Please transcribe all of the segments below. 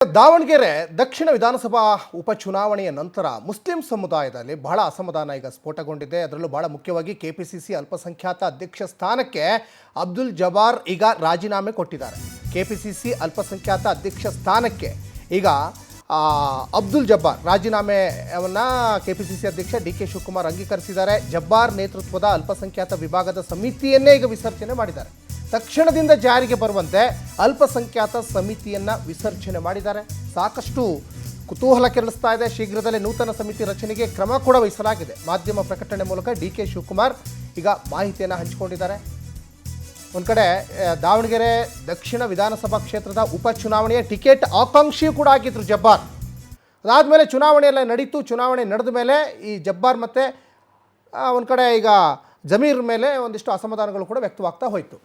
ದಾವಣಗೆರೆ ದಕ್ಷಿಣ ವಿಧಾನಸಭಾ ಉಪಚುನಾವಣೆಯ ನಂತರ ಮುಸ್ಲಿಂ ಸಮುದಾಯದಲ್ಲಿ ಬಹಳ ಅಸಮಾಧಾನ ಈಗ ಸ್ಫೋಟಗೊಂಡಿದೆ. ಅದರಲ್ಲೂ ಬಹಳ ಮುಖ್ಯವಾಗಿ ಕೆಪಿಸಿಸಿ ಅಲ್ಪಸಂಖ್ಯಾತ ಅಧ್ಯಕ್ಷ ಸ್ಥಾನಕ್ಕೆ ಅಬ್ದುಲ್ ಜಬ್ಬಾರ್ ಈಗ ರಾಜೀನಾಮೆ ಕೊಟ್ಟಿದ್ದಾರೆ. ಕೆಪಿಸಿಸಿ ಅಲ್ಪಸಂಖ್ಯಾತ ಅಧ್ಯಕ್ಷ ಸ್ಥಾನಕ್ಕೆ ಈಗ ಅಬ್ದುಲ್ ಜಬ್ಬಾರ್ ರಾಜೀನಾಮೆಯನ್ನು ಕೆಪಿಸಿಸಿ ಅಧ್ಯಕ್ಷ ಡಿ.ಕೆ. ಶಿವಕುಮಾರ್ ಅಂಗೀಕರಿಸಿದ್ದಾರೆ. ಜಬ್ಬಾರ್ ನೇತೃತ್ವದ ಅಲ್ಪಸಂಖ್ಯಾತ ವಿಭಾಗದ ಸಮಿತಿಯನ್ನೇ ಈಗ ವಿಸರ್ಜನೆ ಮಾಡಿದ್ದಾರೆ. ತಕ್ಷಣದಿಂದ ಜಾರಿಗೆ ಬರುವಂತೆ ಅಲ್ಪಸಂಖ್ಯಾತ ಸಮಿತಿಯನ್ನು ವಿಸರ್ಜನೆ ಮಾಡಿದ್ದಾರೆ. ಸಾಕಷ್ಟು ಕುತೂಹಲ ಕೆರಳಿಸ್ತಾ ಇದೆ. ಶೀಘ್ರದಲ್ಲೇ ನೂತನ ಸಮಿತಿ ರಚನೆಗೆ ಕ್ರಮ ಕೂಡ ವಹಿಸಲಾಗಿದೆ. ಮಾಧ್ಯಮ ಪ್ರಕಟಣೆ ಮೂಲಕ ಡಿ.ಕೆ. ಶಿವಕುಮಾರ್ ಈಗ ಮಾಹಿತಿಯನ್ನು ಹಂಚಿಕೊಂಡಿದ್ದಾರೆ. ಒಂದು ಕಡೆ ದಾವಣಗೆರೆ ದಕ್ಷಿಣ ವಿಧಾನಸಭಾ ಕ್ಷೇತ್ರದ ಉಪಚುನಾವಣೆಯ ಟಿಕೆಟ್ ಆಕಾಂಕ್ಷಿಯೂ ಕೂಡ ಆಗಿದ್ರು ಜಬ್ಬಾರ್. ಅದಾದಮೇಲೆ ಚುನಾವಣೆಯೆಲ್ಲ ನಡೀತು. ಚುನಾವಣೆ ನಡೆದ ಮೇಲೆ ಈ ಜಬ್ಬಾರ್ ಮತ್ತು ಒಂದು ಕಡೆ ಈಗ ಜಮೀರ್ ಮೇಲೆ ಒಂದಿಷ್ಟು ಅಸಮಾಧಾನಗಳು ಕೂಡ ವ್ಯಕ್ತವಾಗ್ತಾ ಹೋಯಿತು.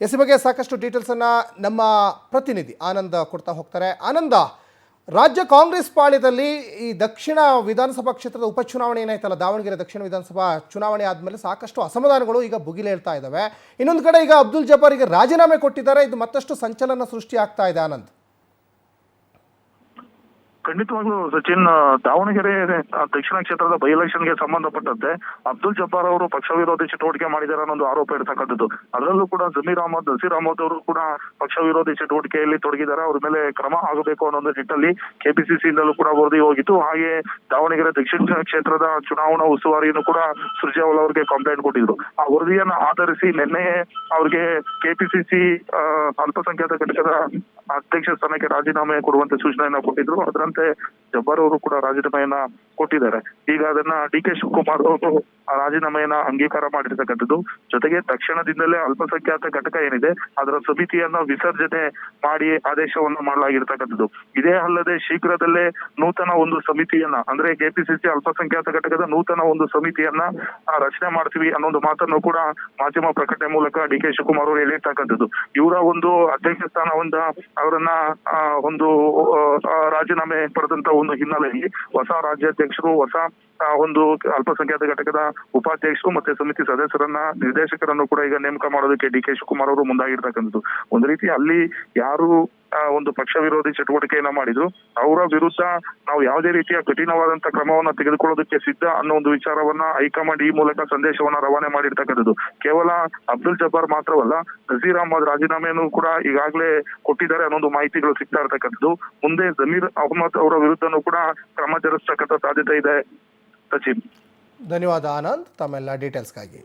ಎಸ್ ಬಗ್ಗೆ ಸಾಕಷ್ಟು ಡೀಟೇಲ್ಸನ್ನು ನಮ್ಮ ಪ್ರತಿನಿಧಿ ಆನಂದ ಕೊಡ್ತಾ ಹೋಗ್ತಾರೆ. ಆನಂದ, ರಾಜ್ಯ ಕಾಂಗ್ರೆಸ್ ಪಾಳ್ಯದಲ್ಲಿ ಈ ದಕ್ಷಿಣ ವಿಧಾನಸಭಾ ಕ್ಷೇತ್ರದ ಉಪಚುನಾವಣೆ ಏನಾಯ್ತಲ್ಲ, ದಾವಣಗೆರೆ ದಕ್ಷಿಣ ವಿಧಾನಸಭಾ ಚುನಾವಣೆ ಆದಮೇಲೆ ಸಾಕಷ್ಟು ಅಸಮಾಧಾನಗಳು ಈಗ ಭುಗಿಲೇಳ್ತಾ ಇದ್ದಾವೆ. ಇನ್ನೊಂದು ಕಡೆ ಈಗ ಅಬ್ದುಲ್ ಜಬ್ಬಾರಿಗೆ ರಾಜೀನಾಮೆ ಕೊಟ್ಟಿದ್ದಾರೆ. ಇದು ಮತ್ತಷ್ಟು ಸಂಚಲನ ಸೃಷ್ಟಿ ಆಗ್ತಾ ಇದೆ. ಆನಂದ್, ಖಂಡಿತವಾಗ್ಲೂ ಸಚಿನ್, ದಾವಣಗೆರೆ ದಕ್ಷಿಣ ಕ್ಷೇತ್ರದ ಬೈ ಎಲೆಕ್ಷನ್ಗೆ ಸಂಬಂಧಪಟ್ಟಂತೆ ಅಬ್ದುಲ್ ಜಬ್ಬಾರ್ ಅವರು ಪಕ್ಷ ವಿರೋಧಿ ಚಟುವಟಿಕೆ ಮಾಡಿದ್ದಾರೆ ಅನ್ನೋ ಒಂದು ಆರೋಪ ಇರತಕ್ಕಂಥದ್ದು. ಅದರಲ್ಲೂ ಕೂಡ ನಸೀರ್ ಅಹಮದ್ ಅವರು ಕೂಡ ಪಕ್ಷ ವಿರೋಧಿ ಚಟುವಟಿಕೆಯಲ್ಲಿ ತೊಡಗಿದ್ದಾರೆ. ಅವ್ರ ಮೇಲೆ ಕ್ರಮ ಆಗಬೇಕು ಅನ್ನೋ ಒಂದು ನಿಟ್ಟಲ್ಲಿ ಕೆಪಿಸಿಸಿಯಿಂದಲೂ ಕೂಡ ವರದಿ ಹೋಗಿತ್ತು. ಹಾಗೆ ದಾವಣಗೆರೆ ದಕ್ಷಿಣ ಕ್ಷೇತ್ರದ ಚುನಾವಣಾ ಉಸ್ತುವಾರಿಯನ್ನು ಕೂಡ ಸುರ್ಜೇವಾಲಾ ಅವರಿಗೆ ಕಂಪ್ಲೇಂಟ್ ಕೊಟ್ಟಿದ್ರು. ಆ ವರದಿಯನ್ನು ಆಧರಿಸಿ ನಿನ್ನೆ ಅವ್ರಿಗೆ ಕೆಪಿಸಿಸಿ ಅಲ್ಪಸಂಖ್ಯಾತ ಘಟಕದ ಅಧ್ಯಕ್ಷ ಸ್ಥಾನಕ್ಕೆ ರಾಜೀನಾಮೆ ಕೊಡುವಂತೆ ಸೂಚನೆಯನ್ನ ಕೊಟ್ಟಿದ್ರು. ಅದರಂತೆ ಜಬ್ಬಾರ್ ಅವರು ಕೂಡ ರಾಜೀನಾಮೆಯನ್ನ ಕೊಟ್ಟಿದ್ದಾರೆ. ಈಗ ಅದನ್ನ ಡಿ.ಕೆ. ಶಿವಕುಮಾರ್ ಅವರು ಆ ರಾಜೀನಾಮೆಯನ್ನ ಅಂಗೀಕಾರ ಮಾಡಿರ್ತಕ್ಕಂಥದ್ದು. ಜೊತೆಗೆ ತಕ್ಷಣದಿಂದಲೇ ಅಲ್ಪಸಂಖ್ಯಾತ ಘಟಕ ಏನಿದೆ ಅದರ ಸಮಿತಿಯನ್ನ ವಿಸರ್ಜನೆ ಮಾಡಿ ಆದೇಶವನ್ನ ಮಾಡಲಾಗಿರ್ತಕ್ಕಂಥದ್ದು. ಇದೇ ಅಲ್ಲದೆ ಶೀಘ್ರದಲ್ಲೇ ನೂತನ ಒಂದು ಸಮಿತಿಯನ್ನ, ಅಂದ್ರೆ ಕೆಪಿಸಿಸಿ ಅಲ್ಪಸಂಖ್ಯಾತ ಘಟಕದ ನೂತನ ಒಂದು ಸಮಿತಿಯನ್ನ ರಚನೆ ಮಾಡ್ತೀವಿ ಅನ್ನೋ ಒಂದು ಮಾತನ್ನು ಕೂಡ ಮಾಧ್ಯಮ ಪ್ರಕಟಣೆ ಮೂಲಕ ಡಿ.ಕೆ. ಶಿವಕುಮಾರ್ ಅವರು ಹೇಳಿರ್ತಕ್ಕಂಥದ್ದು. ಇವರ ಒಂದು ಅಧ್ಯಕ್ಷ ಸ್ಥಾನವನ್ನ ಅವರನ್ನ ಒಂದು ರಾಜೀನಾಮೆ ಪಡೆದಂತ ಒಂದು ಹಿನ್ನೆಲೆಯಲ್ಲಿ ಹೊಸ ರಾಜ್ಯಾಧ್ಯಕ್ಷರು, ಹೊಸ ಒಂದು ಅಲ್ಪಸಂಖ್ಯಾತ ಘಟಕದ ಉಪಾಧ್ಯಕ್ಷರು ಮತ್ತೆ ಸಮಿತಿ ಸದಸ್ಯರನ್ನ, ನಿರ್ದೇಶಕರನ್ನು ಕೂಡ ಈಗ ನೇಮಕ ಮಾಡೋದಕ್ಕೆ ಡಿ.ಕೆ. ಶಿವಕುಮಾರ್ ಅವರು ಮುಂದಾಗಿರ್ತಕ್ಕಂಥದ್ದು. ಒಂದು ರೀತಿ ಅಲ್ಲಿ ಯಾರು ಒಂದು ಪಕ್ಷ ವಿರೋಧಿ ಚಟುವಟಿಕೆಯನ್ನ ಮಾಡಿದ್ರು ಅವರ ವಿರುದ್ಧ ನಾವು ಯಾವುದೇ ರೀತಿಯ ಕಠಿಣವಾದಂತ ಕ್ರಮವನ್ನ ತೆಗೆದುಕೊಳ್ಳೋದಕ್ಕೆ ಸಿದ್ಧ ಅನ್ನೋ ಒಂದು ವಿಚಾರವನ್ನ ಹೈಕಮಾಂಡ್ ಈ ಮೂಲಕ ಸಂದೇಶವನ್ನ ರವಾನೆ ಮಾಡಿರ್ತಕ್ಕಂಥದ್ದು. ಕೇವಲ ಅಬ್ದುಲ್ ಜಬ್ಬಾರ್ ಮಾತ್ರವಲ್ಲ, ನಸೀರ್ ಅಹಮದ್ ರಾಜೀನಾಮೆಯನ್ನು ಕೂಡ ಈಗಾಗಲೇ ಕೊಟ್ಟಿದ್ದಾರೆ ಅನ್ನೋ ಒಂದು ಮಾಹಿತಿಗಳು ಸಿಗ್ತಾ ಇರ್ತಕ್ಕಂಥದ್ದು. ಮುಂದೆ ಜಮೀರ್ ಅಹಮದ್ ಅವರ ವಿರುದ್ಧನೂ ಕೂಡ ಕ್ರಮ ಜರುಗಿಸ್ತಕ್ಕಂಥ ಸಾಧ್ಯತೆ ಇದೆ. ಸಚಿನ್, ಧನ್ಯವಾದ ಆನಂದ್ ತಮ್ಮೆಲ್ಲ ಡೀಟೇಲ್ಸ್ಗಾಗಿ.